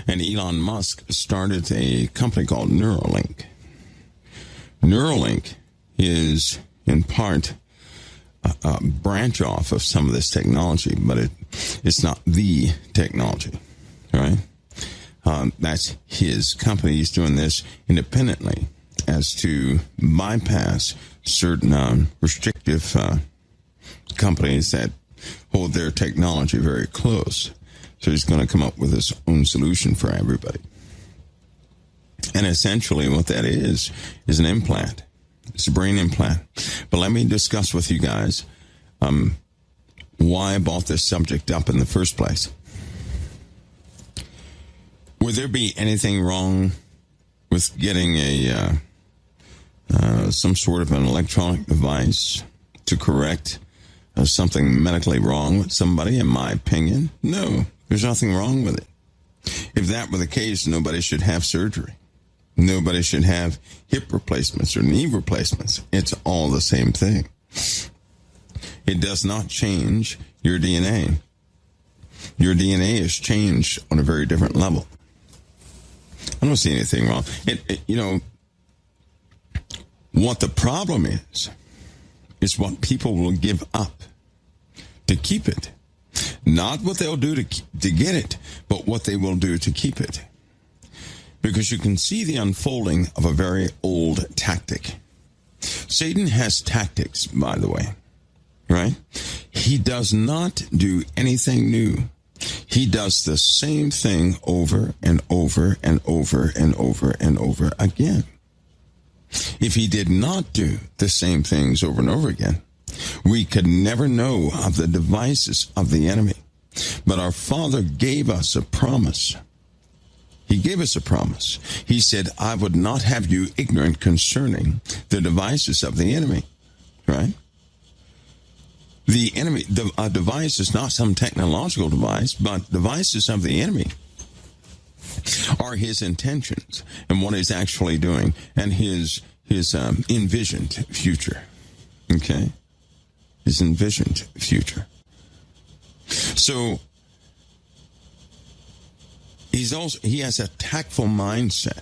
And Elon Musk started a company called Neuralink. Neuralink is in part a branch off of some of this technology, but it's not the technology, right? That's his company. He's doing this independently as to bypass certain restrictive companies that hold their technology very close. So he's going to come up with his own solution for everybody. And essentially what that is an implant. It's a brain implant. But let me discuss with you guys why I brought this subject up in the first place. Would there be anything wrong with getting some sort of an electronic device to correct something medically wrong with somebody? In my opinion, no. There's nothing wrong with it. If that were the case, nobody should have surgery. Nobody should have hip replacements or knee replacements. It's all the same thing. It does not change your DNA. Your DNA is changed on a very different level. I don't see anything wrong. What the problem is what people will give up to keep it. Not what they'll do to get it, but what they will do to keep it. Because you can see the unfolding of a very old tactic. Satan has tactics, by the way, right? He does not do anything new. He does the same thing over and over and over and over and over again. If he did not do the same things over and over again, we could never know of the devices of the enemy. But our Father gave us a promise. He gave us a promise. He said, I would not have you ignorant concerning the devices of the enemy. Right? The enemy, a device is not some technological device, but devices of the enemy are his intentions and what he's actually doing and his envisioned future. Okay? His envisioned future. So he has a tactful mindset.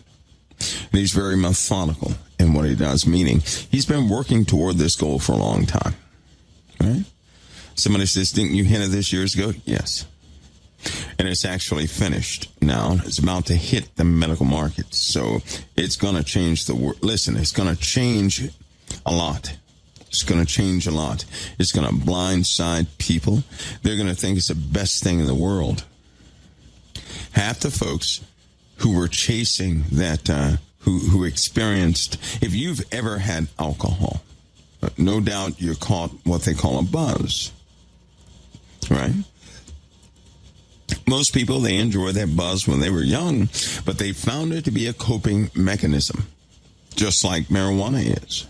And he's very methodical in what he does, meaning he's been working toward this goal for a long time. Right? Somebody says, didn't you hint at this years ago? Yes. And it's actually finished now. It's about to hit the medical markets. So it's going to change the world. Listen, it's going to change a lot. It's going to change a lot. It's going to blindside people. They're going to think it's the best thing in the world. Half the folks who were chasing that, who experienced, if you've ever had alcohol, no doubt you're caught what they call a buzz, right? Most people, they enjoy that buzz when they were young, but they found it to be a coping mechanism, just like marijuana is.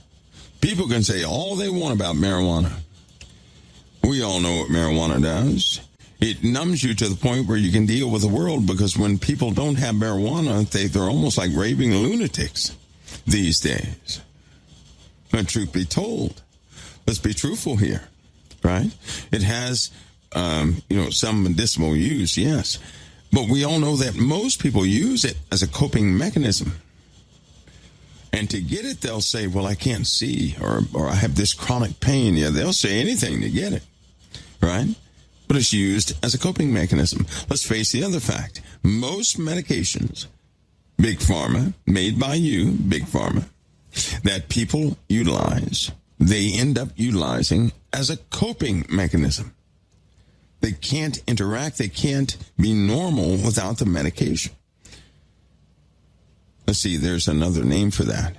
People can say all they want about marijuana. We all know what marijuana does. It numbs you to the point where you can deal with the world, because when people don't have marijuana, they're almost like raving lunatics these days. But truth be told, let's be truthful here, right? It has, some medicinal use, yes. But we all know that most people use it as a coping mechanism. And to get it, they'll say, well, I can't see, or I have this chronic pain. Yeah, they'll say anything to get it, right? But it's used as a coping mechanism. Let's face the other fact. Most medications, Big Pharma, made by you, Big Pharma, that people utilize, they end up utilizing as a coping mechanism. They can't interact. They can't be normal without the medication. Let's see, there's another name for that.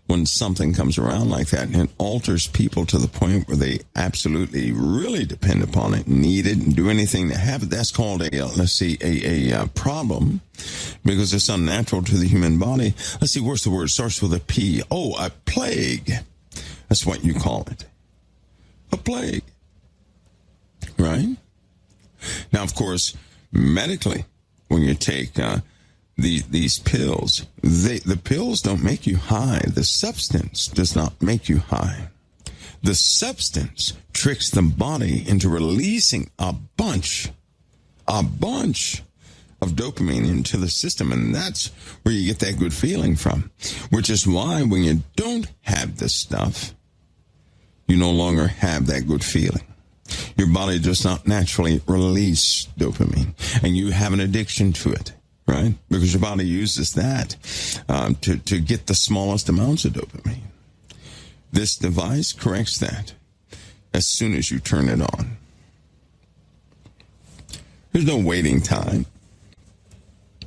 When something comes around like that and it alters people to the point where they absolutely really depend upon it, need it, and do anything to have it, that's called a problem, because it's unnatural to the human body. Let's see, where's the word? It starts with a P. Oh, a plague. That's what you call it. A plague. Right? Now, of course, medically, when you take these pills, the pills don't make you high. The substance does not make you high. The substance tricks the body into releasing a bunch of dopamine into the system, and that's where you get that good feeling from, which is why when you don't have this stuff, you no longer have that good feeling. Your body does not naturally release dopamine, and you have an addiction to it, right? Because your body uses that to get the smallest amounts of dopamine. This device corrects that as soon as you turn it on. There's no waiting time.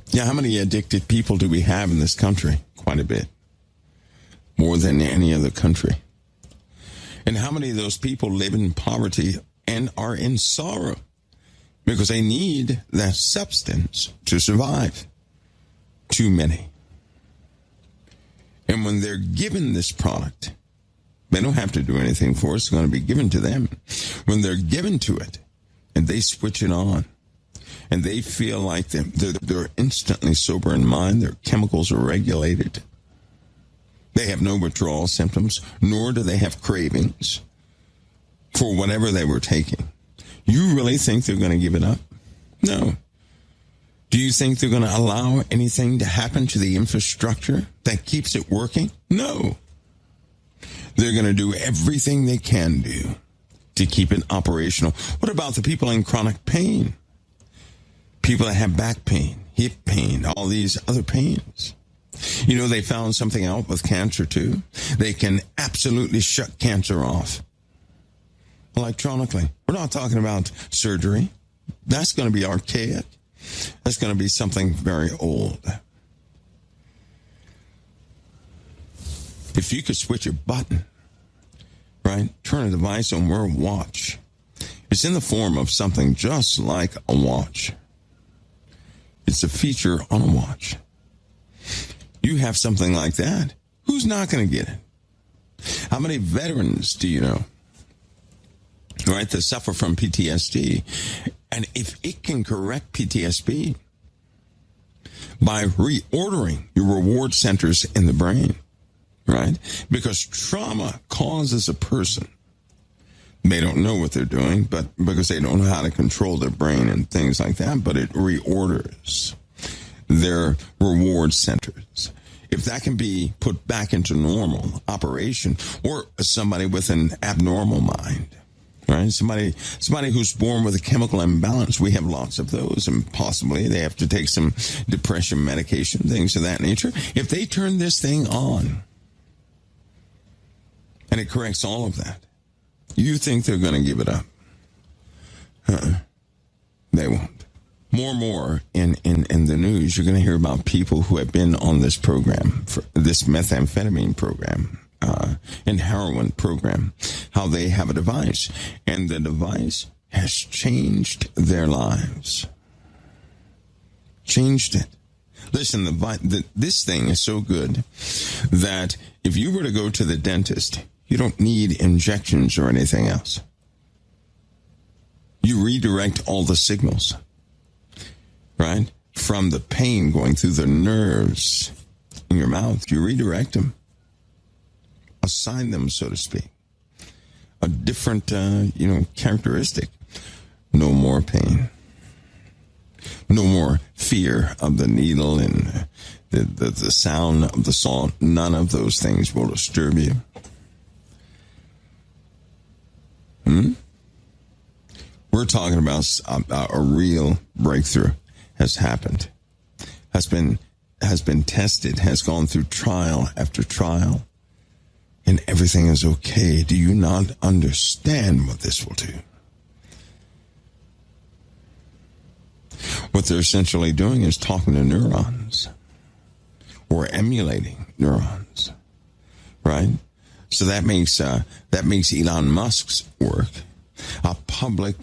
Yeah, how many addicted people do we have in this country? Quite a bit. More than any other country. And how many of those people live in poverty and are in sorrow because they need that substance to survive? Too many. And when they're given this product, they don't have to do anything for it. It's going to be given to them. When they're given to it and they switch it on and they feel like they're instantly sober in mind, their chemicals are regulated. They have no withdrawal symptoms, nor do they have cravings for whatever they were taking. You really think they're going to give it up? No. Do you think they're going to allow anything to happen to the infrastructure that keeps it working? No. They're going to do everything they can do to keep it operational. What about the people in chronic pain? People that have back pain, hip pain, all these other pains. You know, they found something out with cancer too. They can absolutely shut cancer off electronically. We're not talking about surgery. That's going to be archaic. That's going to be something very old. If you could switch a button, right, turn a device on, wear a watch. It's in the form of something just like a watch. It's a feature on a watch. You have something like that, who's not going to get it? How many veterans do you know, right, that suffer from PTSD? And if it can correct PTSD by reordering your reward centers in the brain, right? Because trauma causes a person, they don't know what they're doing, but because they don't know how to control their brain and things like that, but it reorders their reward centers. If that can be put back into normal operation, or somebody with an abnormal mind, right? Somebody who's born with a chemical imbalance, we have lots of those, and possibly they have to take some depression medication, things of that nature. If they turn this thing on, and it corrects all of that, you think they're going to give it up? They won't. More and more in the news, you're going to hear about people who have been on this program, for this methamphetamine program, and heroin program, how they have a device, and the device has changed their lives. Changed it. Listen, this thing is so good that if you were to go to the dentist, you don't need injections or anything else. You redirect all the signals, right? From the pain going through the nerves in your mouth, you redirect them. Assign them, so to speak. A different, characteristic. No more pain. No more fear of the needle and the sound of the saw. None of those things will disturb you. We're talking about a real breakthrough has happened, has been tested, has gone through trial after trial, and everything is okay. Do you not understand what this will do? What they're essentially doing is talking to neurons or emulating neurons, right? So that makes Elon Musk's work a public.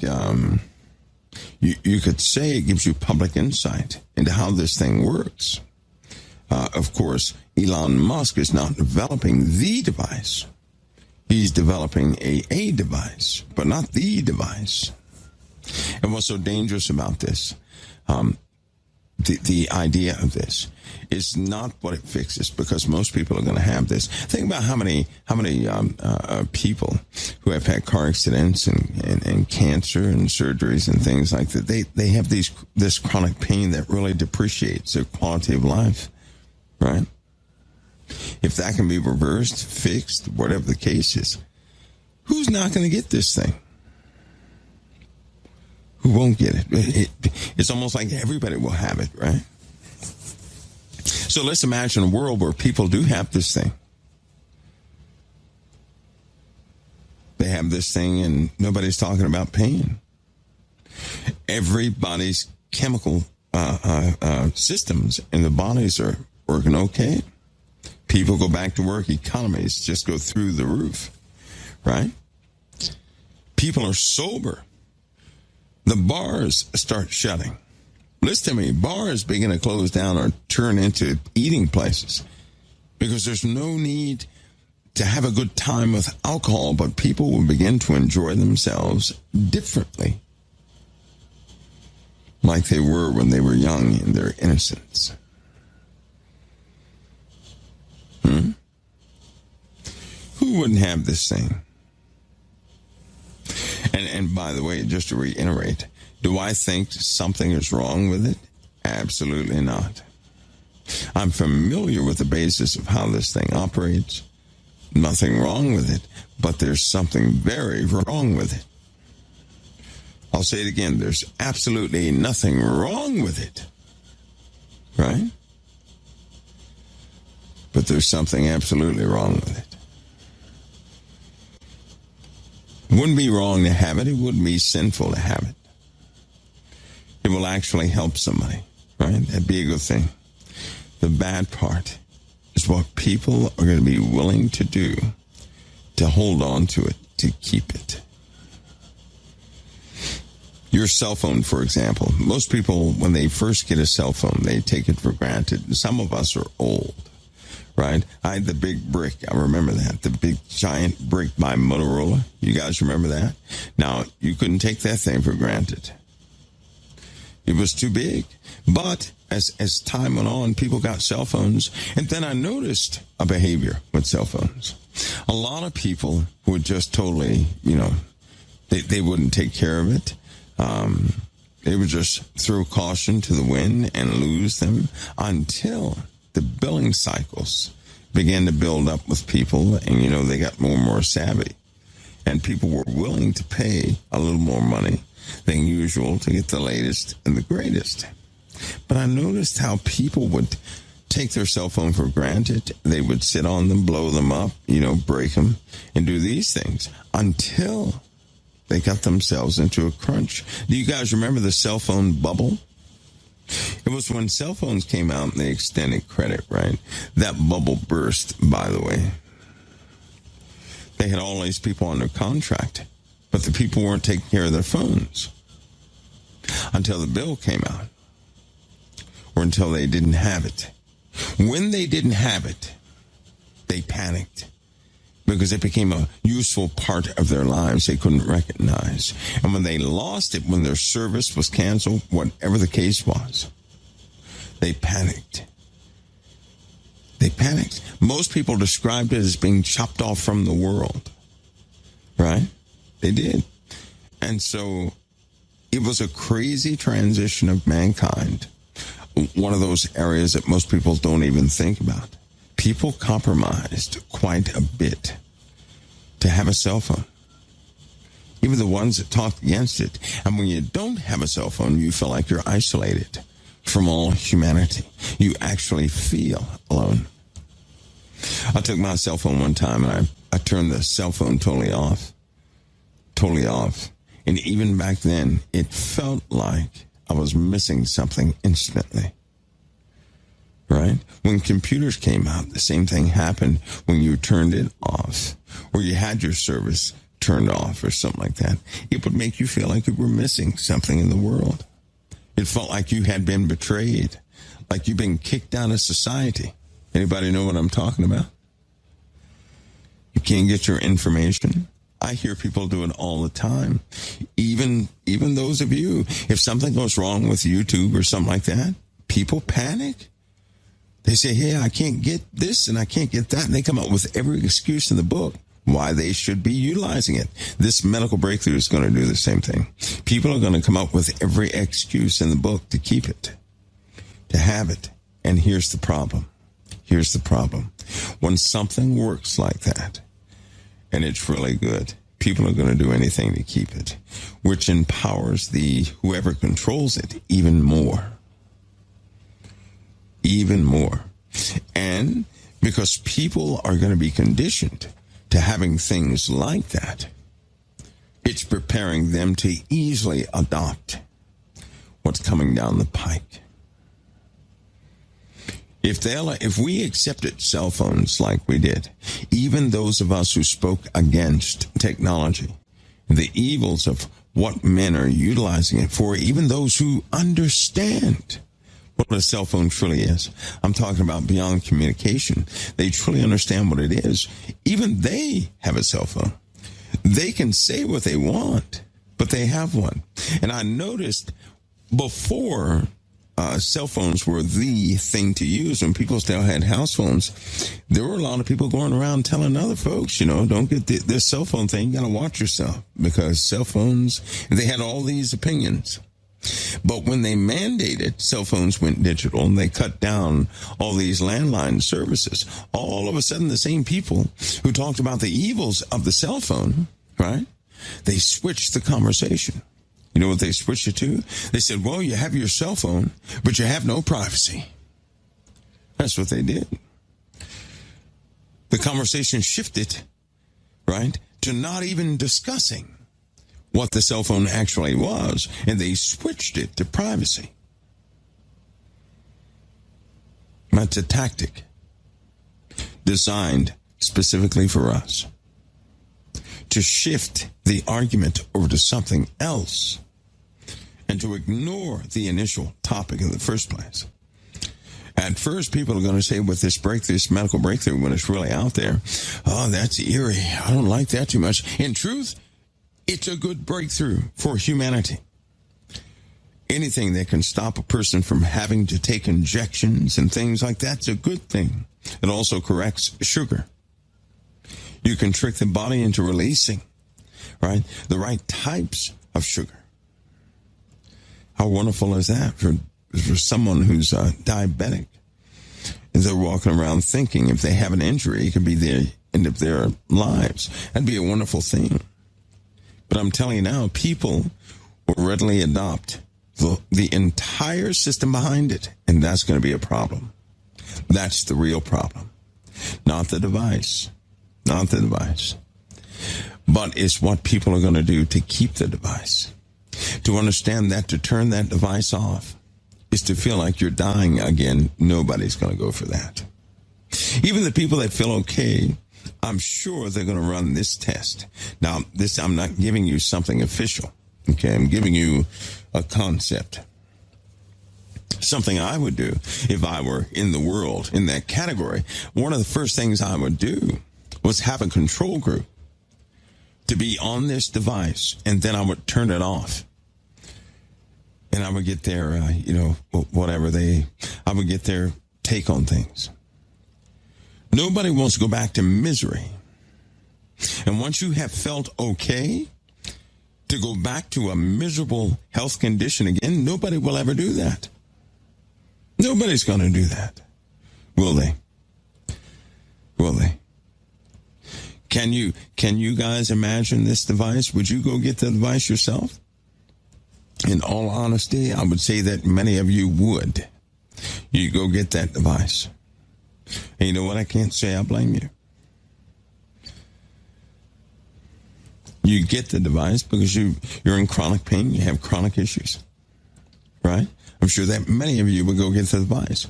You could say it gives you public insight into how this thing works. Of course, Elon Musk is not developing the device. He's developing a device, but not the device. And what's so dangerous about this? the idea of this is not what it fixes, because most people are going to have this. Think about how many people who have had car accidents and cancer and surgeries and things like that. They have this chronic pain that really depreciates their quality of life, right? If that can be reversed, fixed, whatever the case is, who's not going to get this thing? Who won't get it? It's almost like everybody will have it, right? So let's imagine a world where people do have this thing. They have this thing and nobody's talking about pain. Everybody's chemical systems in the bodies are working okay. People go back to work. Economies just go through the roof, right? People are sober. The bars start shutting. Listen to me, bars begin to close down or turn into eating places because there's no need to have a good time with alcohol, but people will begin to enjoy themselves differently, like they were when they were young in their innocence. Who wouldn't have this thing? And by the way, just to reiterate, do I think something is wrong with it? Absolutely not. I'm familiar with the basis of how this thing operates. Nothing wrong with it, but there's something very wrong with it. I'll say it again. There's absolutely nothing wrong with it. Right? But there's something absolutely wrong with it. It wouldn't be wrong to have it. It wouldn't be sinful to have it. It will actually help somebody, right? That'd be a good thing. The bad part is what people are going to be willing to do to hold on to it, to keep it. Your cell phone, for example. Most people, when they first get a cell phone, they take it for granted. Some of us are old, right? I had the big brick. I remember that. The big giant brick by Motorola. You guys remember that? Now, you couldn't take that thing for granted. It was too big. But as time went on, people got cell phones. And then I noticed a behavior with cell phones. A lot of people would just totally, they wouldn't take care of it. They would just throw caution to the wind and lose them until the billing cycles began to build up with people. And, they got more and more savvy. And people were willing to pay a little more money than usual to get the latest and the greatest. But I noticed how people would take their cell phone for granted. They would sit on them, blow them up, break them, and do these things until they got themselves into a crunch. Do you guys remember the cell phone bubble? It was when cell phones came out and they extended credit, right? That bubble burst, by the way. They had all these people under contract, but the people weren't taking care of their phones until the bill came out or until they didn't have it. When they didn't have it, they panicked because it became a useful part of their lives they couldn't recognize. And when they lost it, when their service was canceled, whatever the case was, they panicked. They panicked. Most people described it as being chopped off from the world, right? They did. And so it was a crazy transition of mankind. One of those areas that most people don't even think about. People compromised quite a bit to have a cell phone. Even the ones that talked against it. And when you don't have a cell phone, you feel like you're isolated from all humanity. You actually feel alone. I took my cell phone one time and I turned the cell phone totally off. And even back then, it felt like I was missing something instantly. Right? When computers came out, the same thing happened when you turned it off or you had your service turned off or something like that. It would make you feel like you were missing something in the world. It felt like you had been betrayed, like you've been kicked out of society. Anybody know what I'm talking about? You can't get your information. I hear people do it all the time. Even those of you, if something goes wrong with YouTube or something like that, People panic. They say, hey, I can't get this and I can't get that. And they come up with every excuse in the book why they should be utilizing it. This medical breakthrough is going to do the same thing. People are going to come up with every excuse in the book to keep it, to have it. And here's the problem. Here's the problem. When something works like that, and it's really good, people are going to do anything to keep it, which empowers whoever controls it even more. Even more. And because people are going to be conditioned to having things like that, it's preparing them to easily adopt what's coming down the pike. If we accepted cell phones like we did, even those of us who spoke against technology, the evils of what men are utilizing it for, even those who understand what a cell phone truly is. I'm talking about beyond communication. They truly understand what it is. Even they have a cell phone. They can say what they want, but they have one. And I noticed before cell phones were the thing to use, when people still had house phones, there were a lot of people going around telling other folks, don't get this cell phone thing. You got to watch yourself, because cell phones, they had all these opinions. But when they mandated cell phones went digital and they cut down all these landline services, all of a sudden the same people who talked about the evils of the cell phone, right? They switched the conversation. You know what they switched it to? They said, well, you have your cell phone, but you have no privacy. That's what they did. The conversation shifted, right, to not even discussing what the cell phone actually was, and they switched it to privacy. That's a tactic designed specifically for us to shift the argument over to something else and to ignore the initial topic in the first place. At first, people are going to say with this breakthrough, this medical breakthrough, when it's really out there, oh, that's eerie. I don't like that too much. In truth, it's a good breakthrough for humanity. Anything that can stop a person from having to take injections and things like that's a good thing. It also corrects sugar. You can trick the body into releasing, right, the right types of sugar. How wonderful is that for someone who's diabetic? And they're walking around thinking if they have an injury, it could be the end of their lives. That'd be a wonderful thing. But I'm telling you now, people will readily adopt the entire system behind it, and that's going to be a problem. That's the real problem. Not the device. Not the device. But it's what people are going to do to keep the device. To understand that to turn that device off is to feel like you're dying again. Nobody's going to go for that. Even the people that feel okay, I'm sure they're going to run this test. Now, I'm not giving you something official. Okay, I'm giving you a concept. Something I would do if I were in the world in that category. One of the first things I would do was have a control group to be on this device, and then I would turn it off. And I would get their, I would get their take on things. Nobody wants to go back to misery. And once you have felt okay to go back to a miserable health condition again, nobody will ever do that. Nobody's going to do that. Will they? Will they? Can you guys imagine this device? Would you go get the device yourself? In all honesty, I would say that many of you would. You go get that device. And you know what? I can't say I blame you. You get the device because you're in chronic pain. You have chronic issues. Right? I'm sure that many of you would go get the device.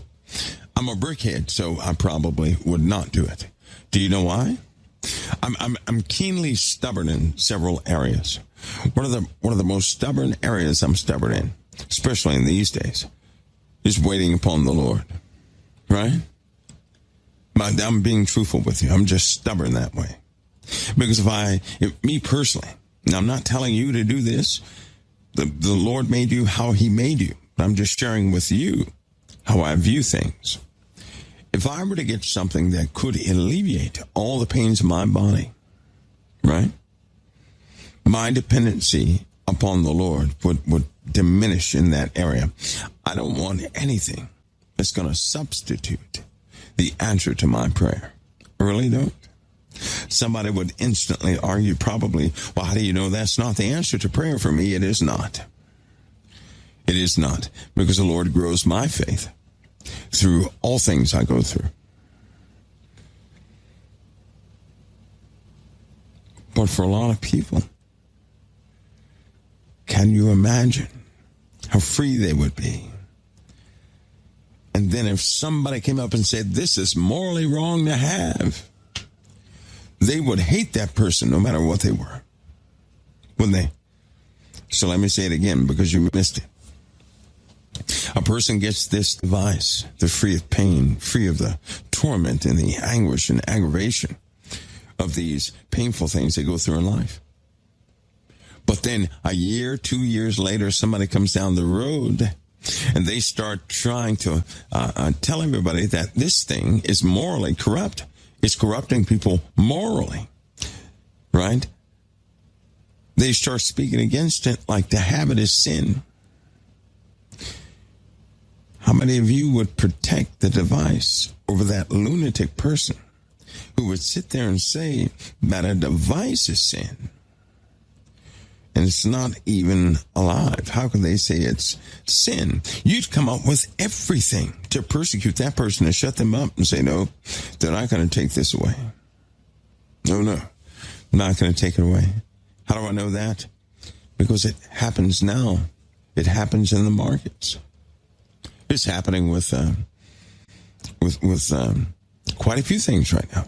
I'm a brickhead, so I probably would not do it. Do you know why? I'm keenly stubborn in several areas. One of the most stubborn areas I'm stubborn in, especially in these days, is waiting upon the Lord. Right? I'm being truthful with you. I'm just stubborn that way. Because if me personally, now I'm not telling you to do this. The Lord made you how he made you. I'm just sharing with you how I view things. If I were to get something that could alleviate all the pains of my body, right? My dependency upon the Lord would diminish in that area. I don't want anything that's going to substitute the answer to my prayer. I really don't. Somebody would instantly argue probably, well, how do you know that's not the answer to prayer? For me, it is not. It is not, because the Lord grows my faith through all things I go through. But for a lot of people, can you imagine how free they would be? And then if somebody came up and said, this is morally wrong to have, they would hate that person no matter what they were, wouldn't they? So let me say it again because you missed it. A person gets this device, they're free of pain, free of the torment and the anguish and aggravation of these painful things they go through in life. But then a year, 2 years later, somebody comes down the road and they start trying to tell everybody that this thing is morally corrupt. It's corrupting people morally, right? They start speaking against it like to have it is sin. How many of you would protect the device over that lunatic person who would sit there and say that a device is sin? And it's not even alive. How can they say it's sin? You'd come up with everything to persecute that person and shut them up and say, no, they're not going to take this away. No, I'm not going to take it away. How do I know that? Because it happens now. It happens in the markets. It's happening with quite a few things right now.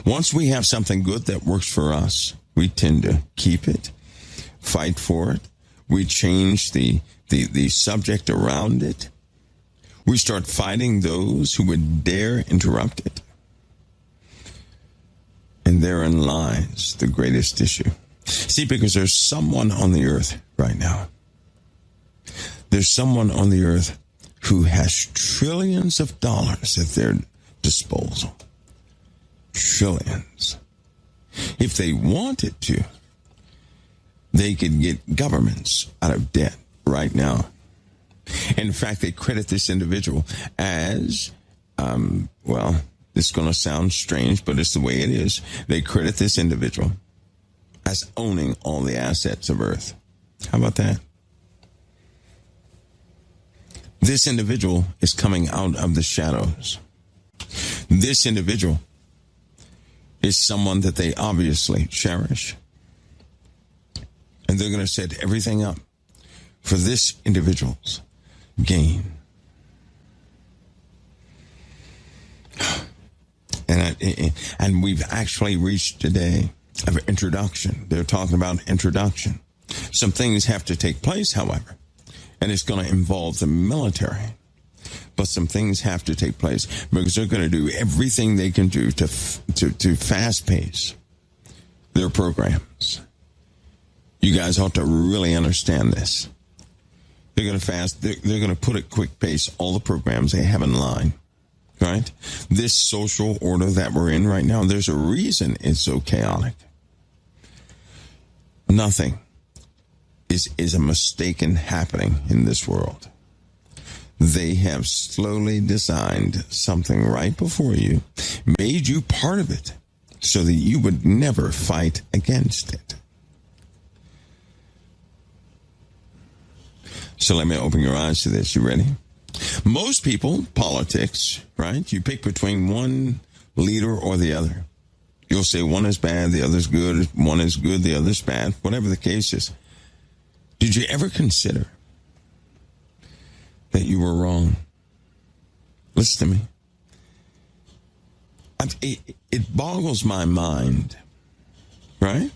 Once we have something good that works for us, we tend to keep it, fight for it. We change the subject around it. We start fighting those who would dare interrupt it. And therein lies the greatest issue. See, because there's someone on the earth right now. There's someone on the earth who has trillions of dollars at their disposal. Trillions. If they wanted to, they could get governments out of debt right now. In fact, they credit this individual as, well, it's going to sound strange, but it's the way it is. They credit this individual as owning all the assets of Earth. How about that? This individual is coming out of the shadows. This individual is someone that they obviously cherish. And they're going to set everything up for this individual's gain. And we've actually reached a day of introduction. They're talking about introduction. Some things have to take place, however, and it's going to involve the military. But some things have to take place because they're going to do everything they can do to fast pace their programs. You guys ought to really understand this. They're going to they're going to put at quick pace all the programs they have in line, right? This social order that we're in right now, there's a reason it's so chaotic. Nothing is a mistaken happening in this world. They have slowly designed something right before you, made you part of it, so that you would never fight against it. So let me open your eyes to this. You ready? Most people, politics, right? You pick between one leader or the other. You'll say one is bad, the other's good, one is good, the other's bad, whatever the case is. Did you ever consider that you were wrong? Listen to me. It boggles my mind, right?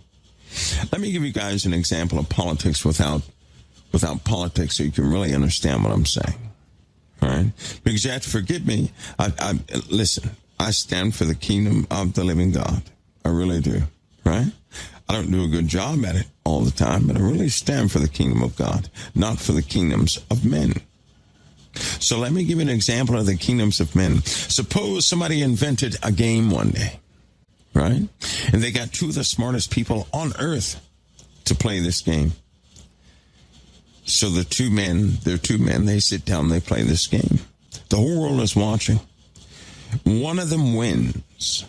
Let me give you guys an example of politics without politics so you can really understand what I'm saying, all right? Because you have to forgive me. Listen, I stand for the kingdom of the living God. I really do, right? I don't do a good job at it all the time, but I really stand for the kingdom of God, not for the kingdoms of men. So let me give you an example of the kingdoms of men. Suppose somebody invented a game one day, right? And they got two of the smartest people on earth to play this game. So they're two men, they sit down, they play this game. The whole world is watching. One of them wins.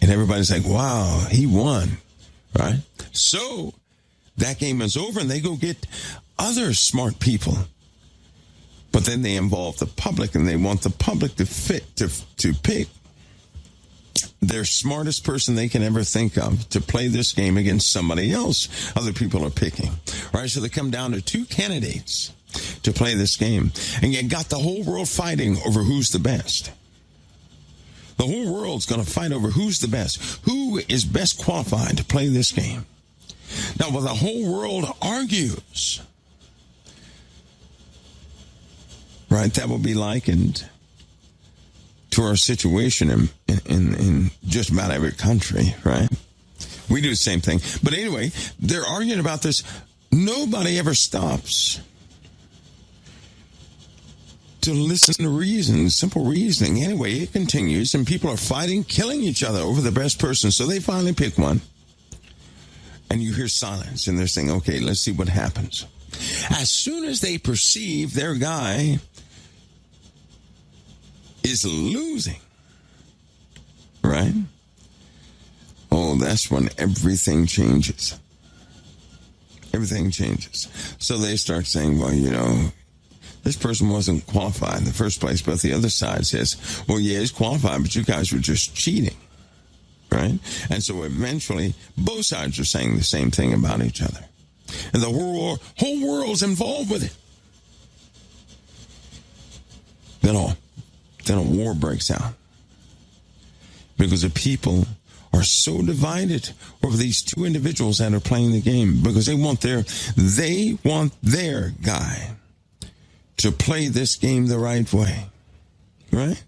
And everybody's like, wow, he won, right? So that game is over and they go get other smart people. But then they involve the public and they want the public to pick their smartest person they can ever think of to play this game against somebody else other people are picking. Right? So they come down to two candidates to play this game. And you got the whole world fighting over who's the best. The whole world's going to fight over who's the best. Who is best qualified to play this game? Now, while the whole world argues, right, that will be likened to our situation in just about every country, right? We do the same thing. But anyway, they're arguing about this. Nobody ever stops to listen to reason, simple reasoning. Anyway, it continues, and people are fighting, killing each other over the best person. So they finally pick one. And you hear silence, and they're saying, okay, let's see what happens. As soon as they perceive their guy is losing, right? Oh, that's when everything changes. Everything changes. So they start saying, well, you know, this person wasn't qualified in the first place, but the other side says, well, yeah, he's qualified, but you guys were just cheating, right? And so eventually, both sides are saying the same thing about each other. And the whole world's involved with it. Then a war breaks out. Because the people are so divided over these two individuals that are playing the game. Because they want their guy to play this game the right way. Right?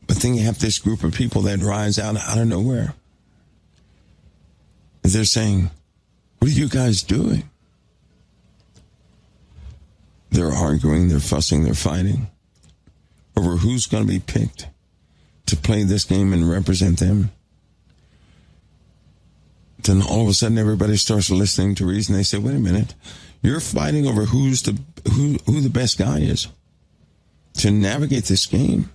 But then you have this group of people that rise out of nowhere. They're saying, what are you guys doing? They're arguing, they're fussing, they're fighting over who's going to be picked to play this game and represent them. Then all of a sudden everybody starts listening to reason. They say, wait a minute, you're fighting over who the best guy is to navigate this game,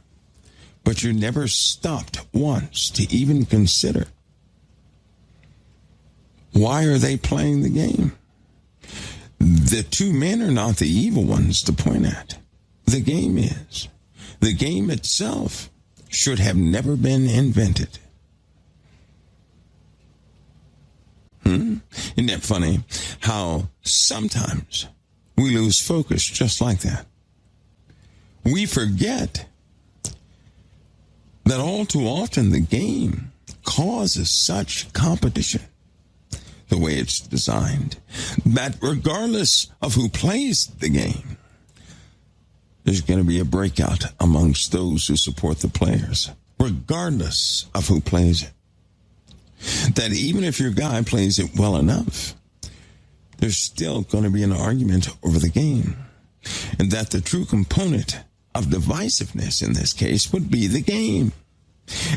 but you never stopped once to even consider, why are they playing the game? The two men are not the evil ones to point at. The game is. The game itself should have never been invented. Isn't that funny? How sometimes we lose focus just like that. We forget that all too often the game causes such competition, the way it's designed, that regardless of who plays the game, there's going to be a breakout amongst those who support the players, regardless of who plays it. That even if your guy plays it well enough, there's still going to be an argument over the game. And that the true component of divisiveness in this case would be the game.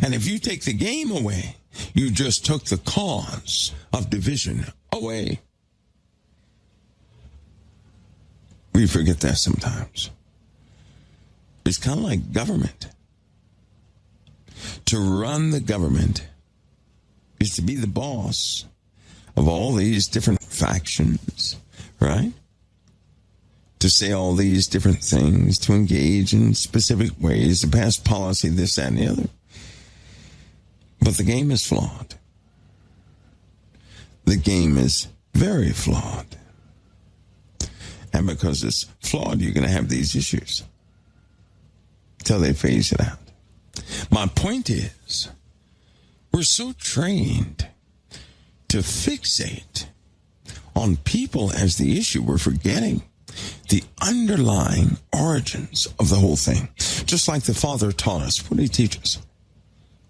And if you take the game away, you just took the cause of division away. We forget that sometimes. It's kind of like government. To run the government is to be the boss of all these different factions, right? To say all these different things, to engage in specific ways, to pass policy, this, that, and the other. But the game is flawed. The game is very flawed. And because it's flawed, you're going to have these issues till they phase it out. My point is, we're so trained to fixate on people as the issue, we're forgetting the underlying origins of the whole thing. Just like the Father taught us. What did he teach us?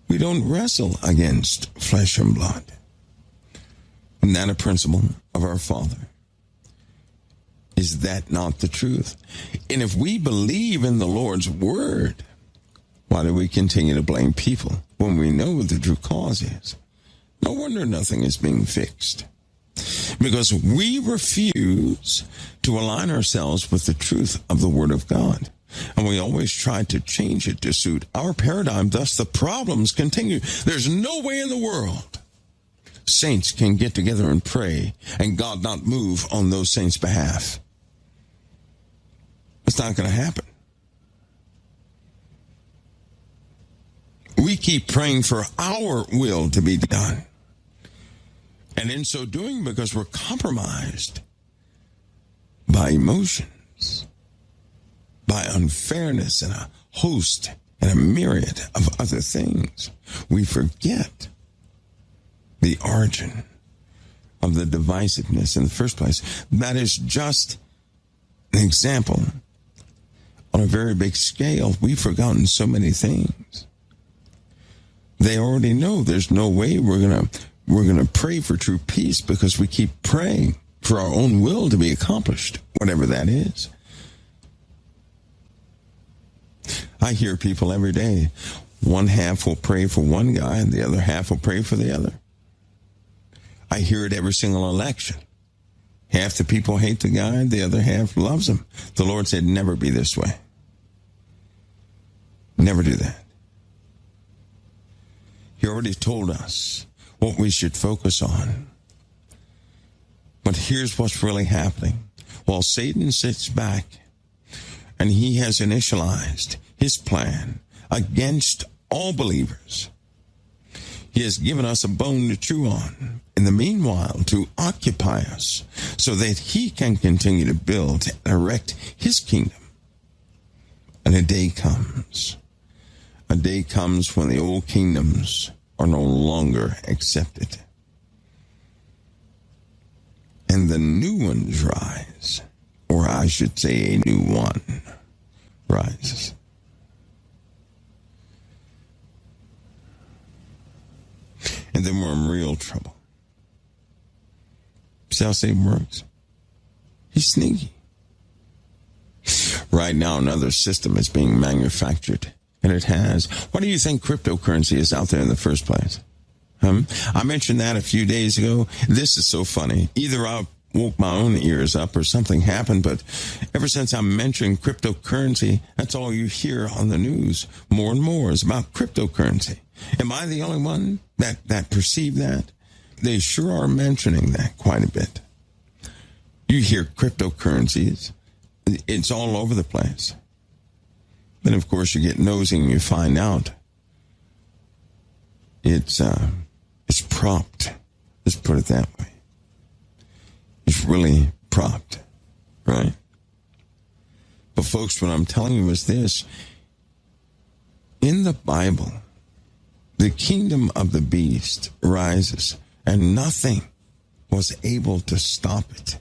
We don't wrestle against flesh and blood. Isn't that a principle of our Father? Is that not the truth? And if we believe in the Lord's word, why do we continue to blame people when we know what the true cause is? No wonder nothing is being fixed. Because we refuse to align ourselves with the truth of the Word of God. And we always try to change it to suit our paradigm. Thus, the problems continue. There's no way in the world saints can get together and pray and God not move on those saints' behalf. It's not going to happen. We keep praying for our will to be done. And in so doing, because we're compromised by emotions, by unfairness, and a host and a myriad of other things, we forget the origin of the divisiveness in the first place. That is just an example. On a very big scale, we've forgotten so many things. They already know there's no way we're going to pray for true peace because we keep praying for our own will to be accomplished, whatever that is. I hear people every day, one half will pray for one guy and the other half will pray for the other. I hear it every single election. Half the people hate the guy, the other half loves him. The Lord said, never be this way. Never do that. He already told us what we should focus on. But here's what's really happening. While Satan sits back and he has initialized his plan against all believers, he has given us a bone to chew on in the meanwhile to occupy us so that he can continue to build and erect his kingdom. And a day comes when the old kingdoms are no longer accepted. And the new ones rise, or I should say a new one rises. And then we're in real trouble. See how Satan works? He's sneaky. Right now, another system is being manufactured. And it has. Why do you think cryptocurrency is out there in the first place? I mentioned that a few days ago. This is so funny. Either I woke my own ears up or something happened, but ever since I'm mentioning cryptocurrency, that's all you hear on the news. More and more is about cryptocurrency. Am I the only one that perceive that? They sure are mentioning that quite a bit. You hear cryptocurrencies. It's all over the place. Then, of course, you get nosing and you find out it's propped. Let's put it that way. It's really propped, right? But, folks, what I'm telling you is this. In the Bible, the kingdom of the beast rises, and nothing was able to stop it.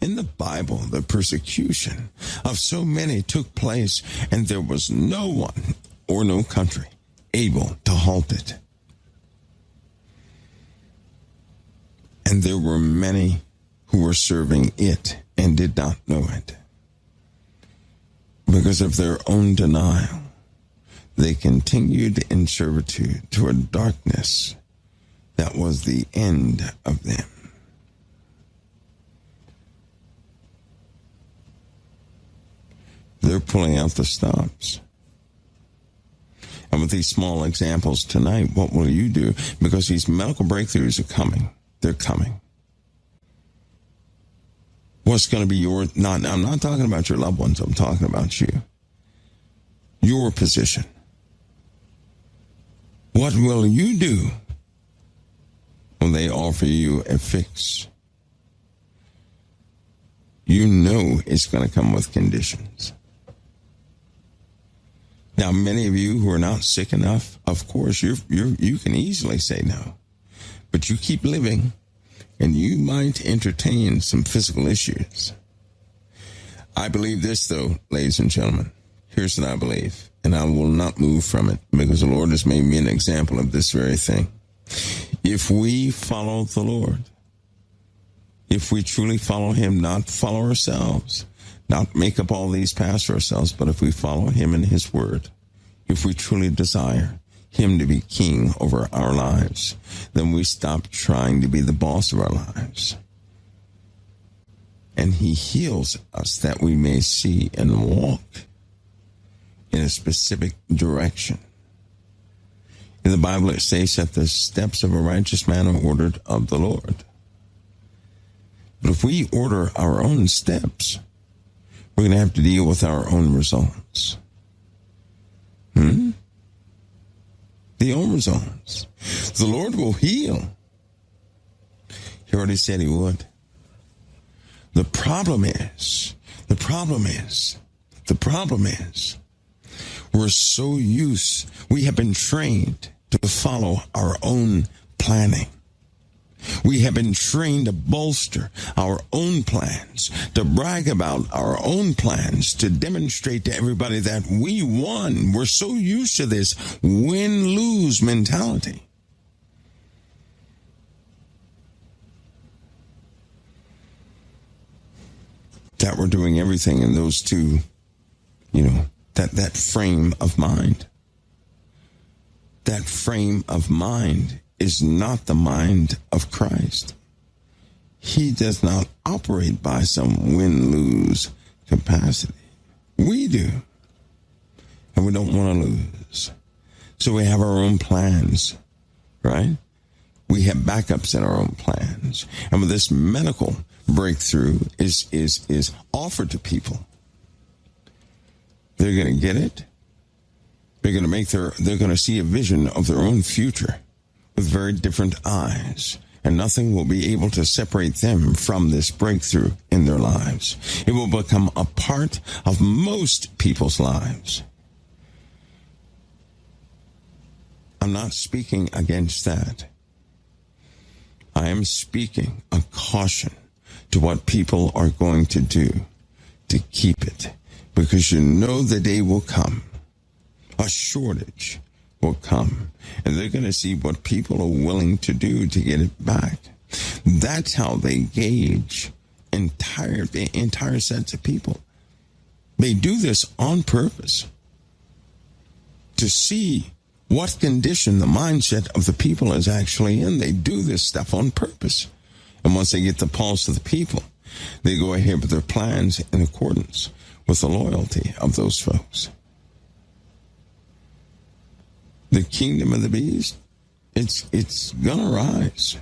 In the Bible, the persecution of so many took place, and there was no one or no country able to halt it. And there were many who were serving it and did not know it. Because of their own denial, they continued in servitude to a darkness that was the end of them. They're pulling out the stops. And with these small examples tonight, what will you do? Because these medical breakthroughs are coming. They're coming. What's going to be I'm not talking about your loved ones. I'm talking about you. Your position. What will you do when they offer you a fix? You know it's going to come with conditions. Now, many of you who are not sick enough, of course, you can easily say no. But you keep living, and you might entertain some physical issues. I believe this, though, ladies and gentlemen. Here's what I believe, and I will not move from it, because the Lord has made me an example of this very thing. If we follow the Lord, If we truly follow him, not follow ourselves, not make up all these paths for ourselves, but if we follow him in his word, if we truly desire him to be king over our lives, then we stop trying to be the boss of our lives. And he heals us that we may see and walk in a specific direction. In the Bible, it says that the steps of a righteous man are ordered of the Lord. But if we order our own steps, we're going to have to deal with our own results. The own results. The Lord will heal. He already said he would. The problem is, we're so used, we have been trained to follow our own planning. We have been trained to bolster our own plans, to brag about our own plans, to demonstrate to everybody that we won. We're so used to this win-lose mentality. That we're doing everything in those two, that frame of mind. That frame of mind is not the mind of Christ. He does not operate by some win-lose capacity. We do. And we don't want to lose. So we have our own plans, right? We have backups in our own plans. And when this medical breakthrough is offered to people, they're going to get it. They're going to see a vision of their own future with very different eyes, and nothing will be able to separate them from this breakthrough in their lives. It will become a part of most people's lives. I'm not speaking against that. I am speaking a caution to what people are going to do to keep it, because the day will come. A shortage will come, and they're going to see what people are willing to do to get it back. That's how they gauge entire sets of people. They do this on purpose to see what condition the mindset of the people is actually in. They do this stuff on purpose. And once they get the pulse of the people, they go ahead with their plans in accordance with the loyalty of those folks. The kingdom of the beast, it's gonna rise.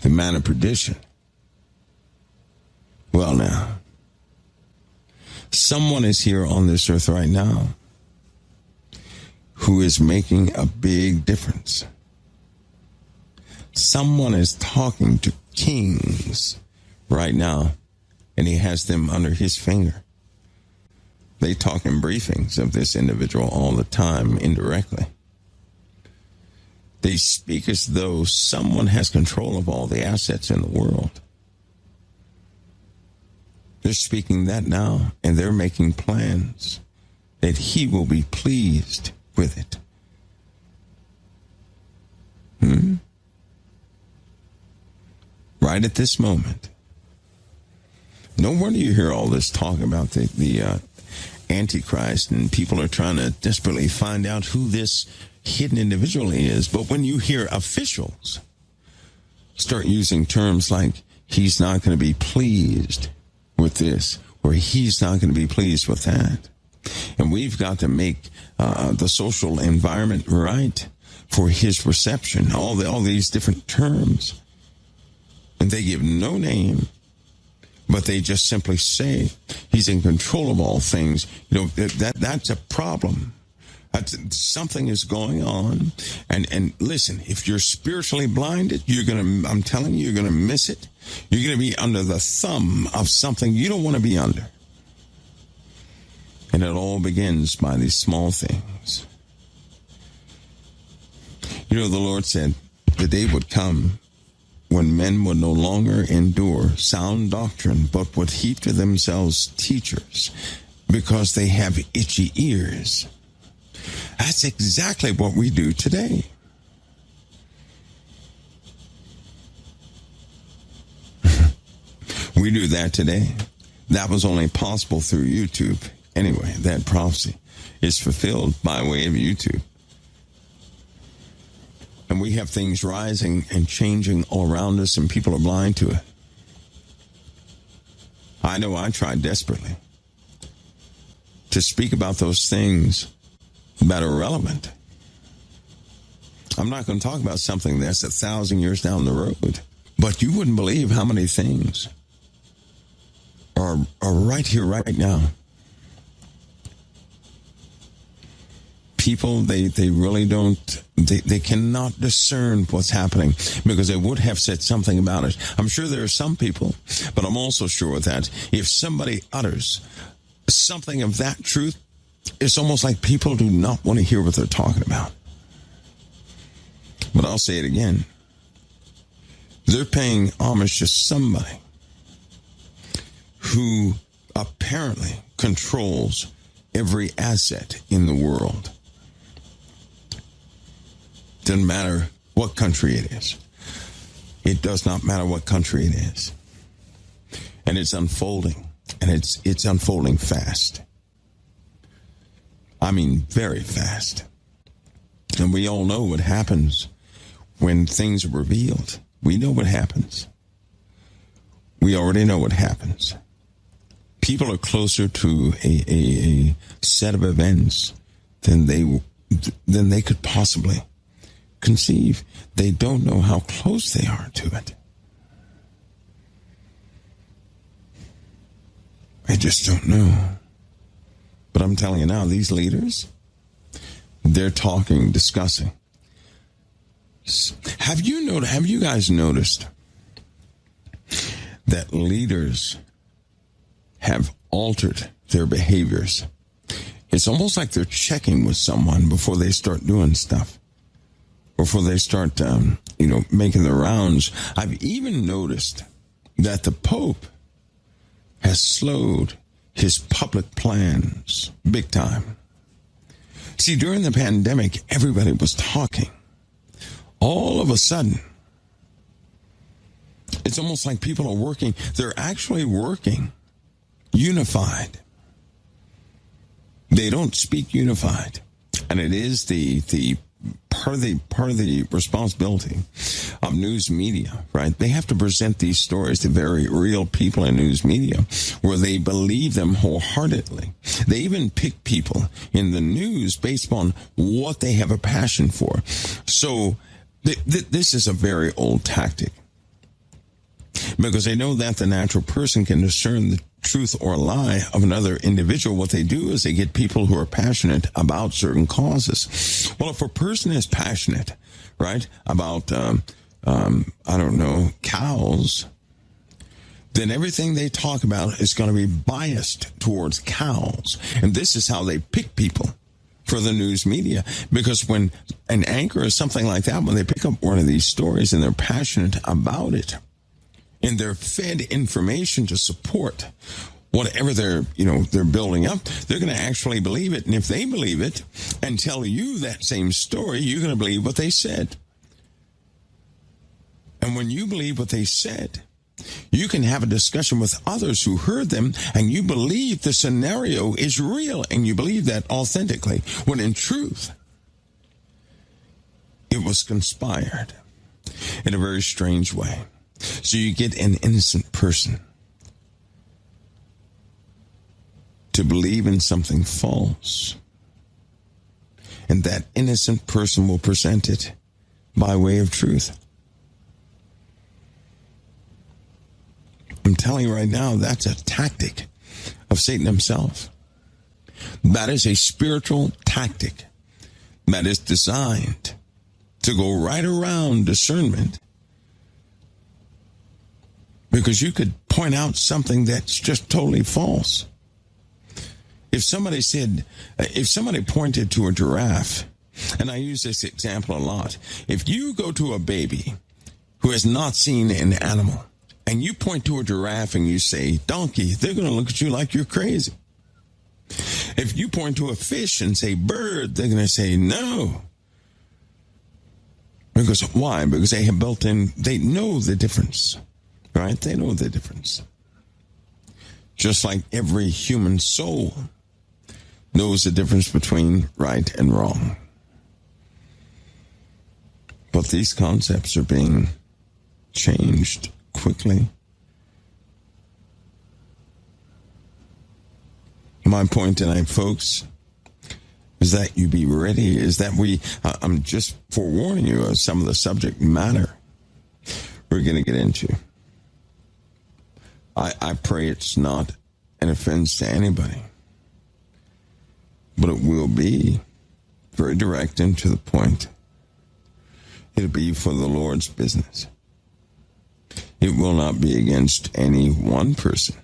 The man of perdition. Well, now, someone is here on this earth right now who is making a big difference. Someone is talking to kings right now, and he has them under his finger. They talk in briefings of this individual all the time, indirectly. They speak as though someone has control of all the assets in the world. They're speaking that now, and they're making plans that he will be pleased with it. Right at this moment. No wonder you hear all this talk about the Antichrist, and people are trying to desperately find out who this hidden individual is. But when you hear officials start using terms like, he's not going to be pleased with this, or he's not going to be pleased with that, and we've got to make the social environment right for his reception, all these different terms, and they give no name, but they just simply say he's in control of all things. That's a problem. Something is going on. And listen, if you're spiritually blinded, I'm telling you, you're going to miss it. You're going to be under the thumb of something you don't want to be under. And it all begins by these small things. The Lord said the day would come when men would no longer endure sound doctrine, but would heap to themselves teachers because they have itchy ears. That's exactly what we do today. We do that today. That was only possible through YouTube. Anyway, that prophecy is fulfilled by way of YouTube. And we have things rising and changing all around us, and people are blind to it. I know I tried desperately to speak about those things that are relevant. I'm not going to talk about something that's 1,000 years down the road, but you wouldn't believe how many things are right here, right now. People, they really don't, they cannot discern what's happening because they would have said something about it. I'm sure there are some people, but I'm also sure that if somebody utters something of that truth, it's almost like people do not want to hear what they're talking about. But I'll say it again. They're paying homage to somebody who apparently controls every asset in the world. Doesn't matter what country it is. It does not matter what country it is. And it's unfolding. And it's unfolding fast. I mean, very fast. And we all know what happens when things are revealed. We know what happens. We already know what happens. People are closer to a set of events than they could possibly conceive. They don't know how close they are to it. I just don't know. But I'm telling you now, these leaders, they're talking, discussing. Have you guys noticed that leaders have altered their behaviors? It's almost like they're checking with someone before they start doing stuff. Before they start, making the rounds. I've even noticed that the Pope has slowed his public plans big time. See, during the pandemic, everybody was talking. All of a sudden, it's almost like people are working. They're actually working unified. They don't speak unified. And it is the part of the responsibility of news media, right? They have to present these stories to very real people in news media where they believe them wholeheartedly. They even pick people in the news based on what they have a passion for. So this is a very old tactic because they know that the natural person can discern the truth or lie of another individual. What they do is they get people who are passionate about certain causes. Well, if a person is passionate, right, about, cows, then everything they talk about is going to be biased towards cows. And this is how they pick people for the news media. Because when an anchor or something like that, when they pick up one of these stories and they're passionate about it, and they're fed information to support whatever they're building up, they're going to actually believe it. And if they believe it and tell you that same story, you're going to believe what they said. And when you believe what they said, you can have a discussion with others who heard them, and you believe the scenario is real, and you believe that authentically, when in truth, it was conspired in a very strange way. So you get an innocent person to believe in something false. And that innocent person will present it by way of truth. I'm telling you right now, that's a tactic of Satan himself. That is a spiritual tactic that is designed to go right around discernment. Because you could point out something that's just totally false. If somebody pointed to a giraffe, and I use this example a lot, if you go to a baby who has not seen an animal, and you point to a giraffe and you say, donkey, they're going to look at you like you're crazy. If you point to a fish and say bird, they're going to say no. Because why? Because they have built in, they know the difference. Right? They know the difference. just like every human soul knows the difference between right and wrong. But these concepts are being changed quickly. My point tonight, folks, is that you be ready, is that I'm just forewarning you of some of the subject matter we're going to get into. I pray it's not an offense to anybody, but it will be very direct and to the point. It'll be for the Lord's business. It will not be against any one person,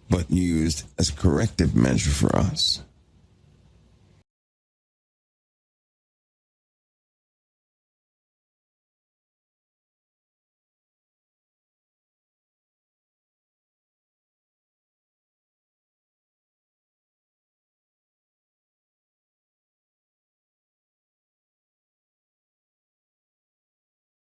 but used as a corrective measure for us.